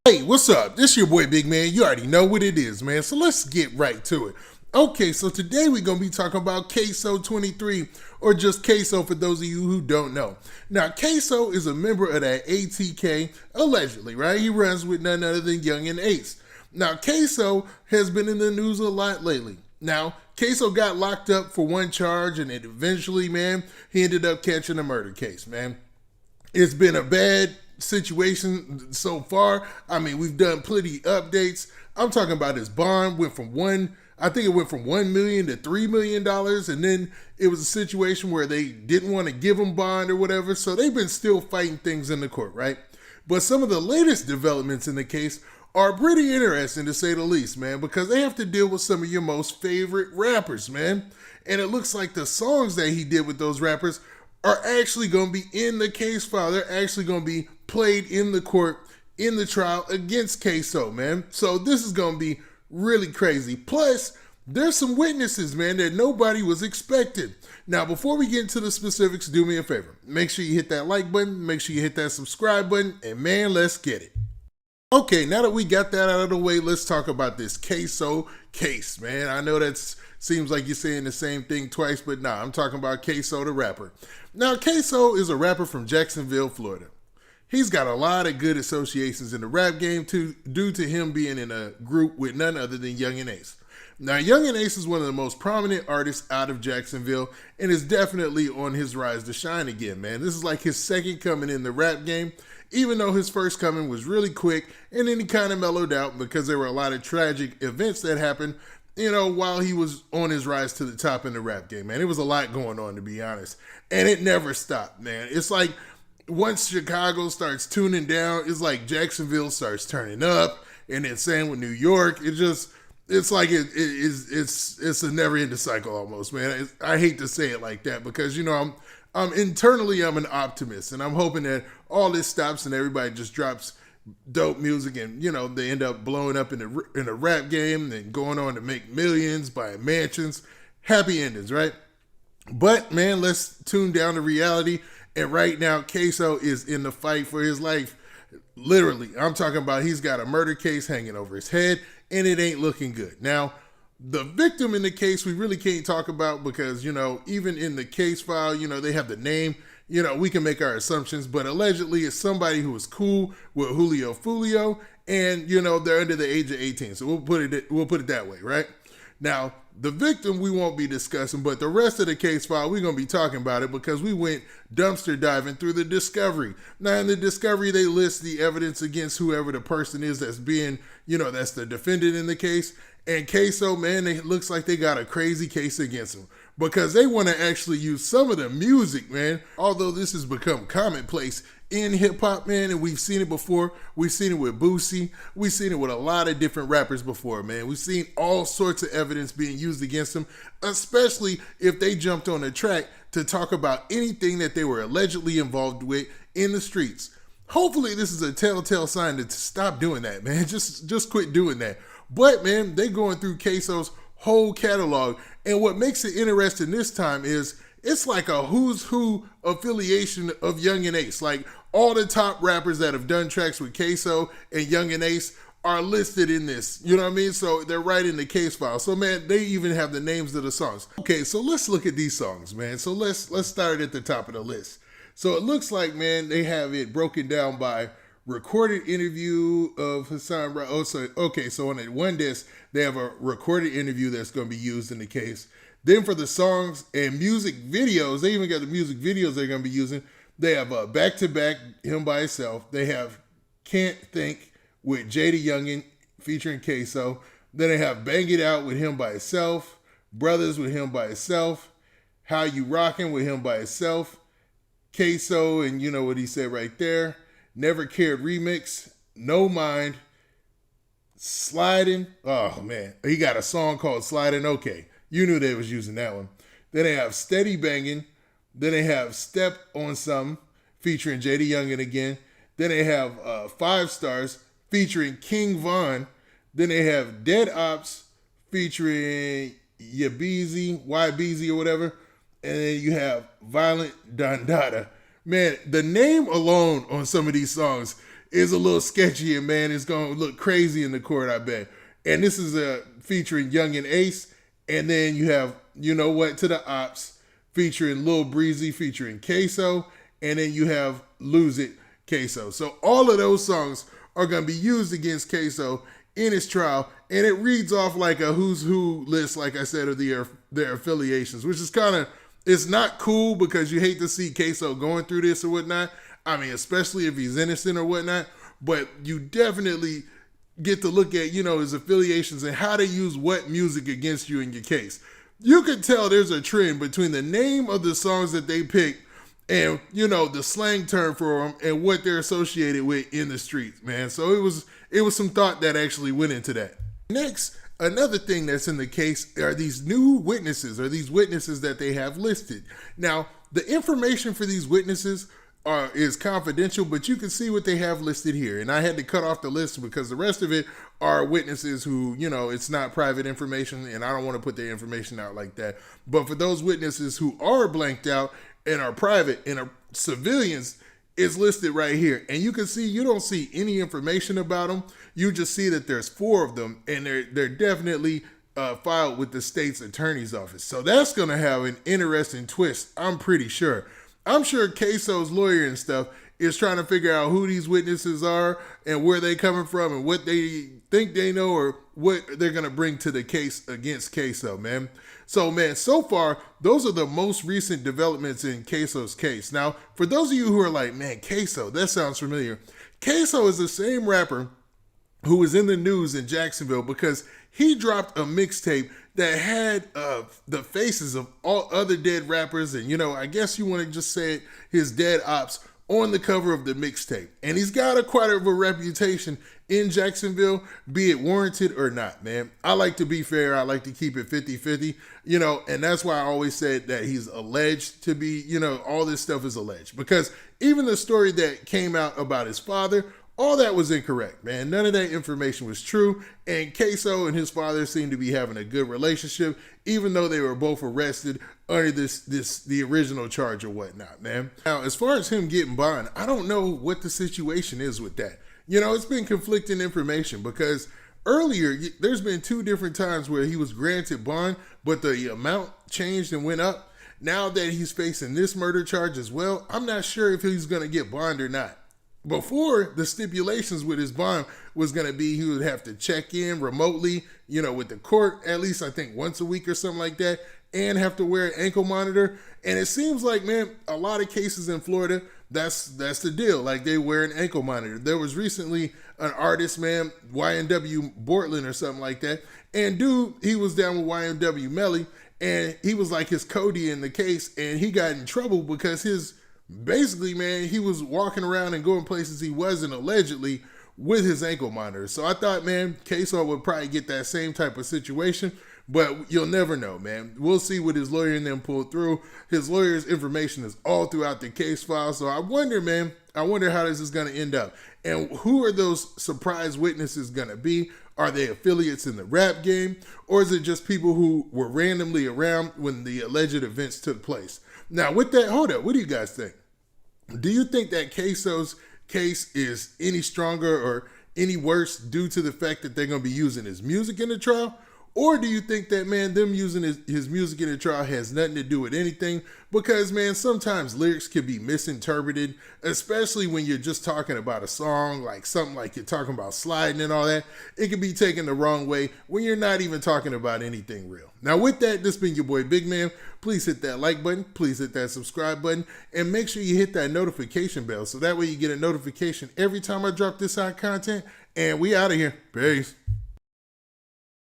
Hey, what's up? This your boy Big Man. You already know what it is, man. So let's get right to it. Okay, so today we're going to be talking about kSOO 23, or just kSOO for those of you who don't know. Now, kSOO is a member of that ATK, allegedly, right? He runs with none other than Yungeen Ace. Now, kSOO has been in the news a lot lately. Now, kSOO got locked up for one charge, and eventually, man, he ended up catching a murder case, man. It's been a bad situation so far. I mean, we've done plenty updates. I'm talking about his bond went from I think it went from $1 million to $3 million, and then it was a situation where they didn't want to give him bond or whatever. So they've been still fighting things in the court, right? But some of the latest developments in the case are pretty interesting, to say the least, man, because they have to deal with some of your most favorite rappers, man. And it looks like the songs that he did with those rappers are actually going to be in the case file. They're actually going to be played in the court in the trial against kSOO, man. So this is going to be really crazy. Plus, there's some witnesses, man, that nobody was expecting. Now, before we get into the specifics, do me a favor. Make sure you hit that like button. Make sure you hit that subscribe button. And man, let's get it. Okay, now that we got that out of the way, let's talk about this kSOO case, man. I know that seems like you're saying the same thing twice, but nah, I'm talking about kSOO the rapper. Now, kSOO is a rapper from Jacksonville, Florida. He's got a lot of good associations in the rap game due to him being in a group with none other than Yungeen Ace. Now, Yungeen Ace is one of the most prominent artists out of Jacksonville and is definitely on his rise to shine again, man. This is like his second coming in the rap game, even though his first coming was really quick and then he kind of mellowed out because there were a lot of tragic events that happened, while he was on his rise to the top in the rap game, man. It was a lot going on, to be honest. And it never stopped, man. It's like once Chicago starts tuning down, it's like Jacksonville starts turning up, and then same with New York. It's like it's a never-ending cycle almost, man. I hate to say it like that because I'm internally I'm an optimist, and I'm hoping that all this stops and everybody just drops dope music, and they end up blowing up in a rap game and going on to make millions, buying mansions, happy endings, right? But man, let's tune down to reality. And right now, kSOO is in the fight for his life. Literally, I'm talking about he's got a murder case hanging over his head, and it ain't looking good. Now, the victim in the case we really can't talk about because, even in the case file, they have the name. We can make our assumptions, but allegedly it's somebody who was cool with Julio Fulio, and, they're under the age of 18. So we'll put it that way, right? Now, the victim we won't be discussing, but the rest of the case file, we're going to be talking about it because we went dumpster diving through the discovery. Now, in the discovery, they list the evidence against whoever the person is that's being, that's the defendant in the case. And kSOO, man, it looks like they got a crazy case against them because they want to actually use some of the music, man. Although this has become commonplace in hip-hop, man, and we've seen it before. We've seen it with Boosie. We've seen it with a lot of different rappers before, man. We've seen all sorts of evidence being used against them, especially if they jumped on a track to talk about anything that they were allegedly involved with in the streets. Hopefully this is a telltale sign to stop doing that, man. Just quit doing that. But, man, they going through kSOO's whole catalog, and what makes it interesting this time is it's like a who's who affiliation of Yungeen Ace. Like all the top rappers that have done tracks with kSOO and Yungeen Ace are listed in this. You know what I mean? So they're right in the case file. So man, they even have the names of the songs. Okay, so let's look at these songs, man. So let's start at the top of the list. So it looks like, man, they have it broken down by recorded interview of Hassan. So on that one disc, they have a recorded interview that's going to be used in the case. Then for the songs and music videos, they even got the music videos they're going to be using. They have Back-to-Back, him by himself. They have Can't Think with JaydaYoungan featuring kSOO. Then they have Bang It Out with him by himself. Brothers with him by himself. How You Rockin' with him by himself. kSOO, and you know what he said right there. Never Cared remix. No Mind. Sliding. Oh, man. He got a song called Sliding. Okay. You knew they was using that one. Then they have Steady Banging. Then they have Step on Something featuring JaydaYoungan again. Then they have 5 Stars featuring King Von. Then they have Dead Ops featuring YBZ or whatever. And then you have Violent Dondada. Man, the name alone on some of these songs is a little sketchy, and man, it's gonna look crazy in the court, I bet. And this is featuring Yungeen Ace, and then you have You Know What to the Ops featuring Lil Breezy featuring kSOO, and then you have Lose It kSOO. So all of those songs are gonna be used against kSOO in his trial, and it reads off like a who's who list, like I said, of their affiliations, which is kind of, it's not cool because you hate to see kSOO going through this or whatnot. I mean, especially if he's innocent or whatnot, but you definitely get to look at, his affiliations and how they use what music against you in your case. You can tell there's a trend between the name of the songs that they pick and, the slang term for them and what they're associated with in the streets, man. So it was some thought that actually went into that. Next, another thing that's in the case are these new witnesses, or these witnesses that they have listed. Now, the information for these witnesses is confidential, but you can see what they have listed here. And I had to cut off the list because the rest of it are witnesses who, it's not private information, and I don't want to put their information out like that. But for those witnesses who are blanked out and are private and are civilians, it's listed right here. And you can see, you don't see any information about them. You just see that there's 4 of them, and they're definitely filed with the state's attorney's office. So that's going to have an interesting twist, I'm pretty sure. I'm sure kSOO's lawyer and stuff is trying to figure out who these witnesses are and where they coming from and what they think they know or what they're going to bring to the case against kSOO, man. So, man, so far, those are the most recent developments in kSOO's case. Now, for those of you who are like, man, kSOO, that sounds familiar. kSOO is the same rapper who was in the news in Jacksonville because he dropped a mixtape that had the faces of all other dead rappers, and I guess you want to just say it, his dead ops on the cover of the mixtape. And he's got quite of a reputation in Jacksonville, be it warranted or not, man. I like to be fair. I like to keep it 50-50, and that's why I always said that he's alleged to be, all this stuff is alleged. Because even the story that came out about his father, all that was incorrect, man. None of that information was true. And kSOO and his father seemed to be having a good relationship, even though they were both arrested under the original charge or whatnot, man. Now, as far as him getting bond, I don't know what the situation is with that. It's been conflicting information because earlier, there's been 2 different times where he was granted bond, but the amount changed and went up. Now that he's facing this murder charge as well, I'm not sure if he's going to get bond or not. Before, the stipulations with his bond was going to be he would have to check in remotely, with the court, at least I think once a week or something like that, and have to wear an ankle monitor. And it seems like, man, a lot of cases in Florida, that's the deal. Like, they wear an ankle monitor. There was recently an artist, man, YNW Bortland or something like that. And dude, he was down with YNW Melly, and he was like his Cody in the case, and he got in trouble because basically, man, he was walking around and going places he wasn't allegedly with his ankle monitor. So I thought, man, kSOO would probably get that same type of situation, but you'll never know, man. We'll see what his lawyer and them pull through. His lawyer's information is all throughout the case file. So I wonder, man, how this is going to end up. And who are those surprise witnesses going to be? Are they affiliates in the rap game? Or is it just people who were randomly around when the alleged events took place? Now, with that, hold up. What do you guys think? Do you think that kSOO's case is any stronger or any worse due to the fact that they're going to be using his music in the trial? Or do you think that, man, them using his music in the trial has nothing to do with anything? Because, man, sometimes lyrics can be misinterpreted, especially when you're just talking about a song, like something like you're talking about sliding and all that. It can be taken the wrong way when you're not even talking about anything real. Now, with that, this has been your boy Big Man. Please hit that like button. Please hit that subscribe button. And make sure you hit that notification bell so that way you get a notification every time I drop this hot content. And we out of here. Peace.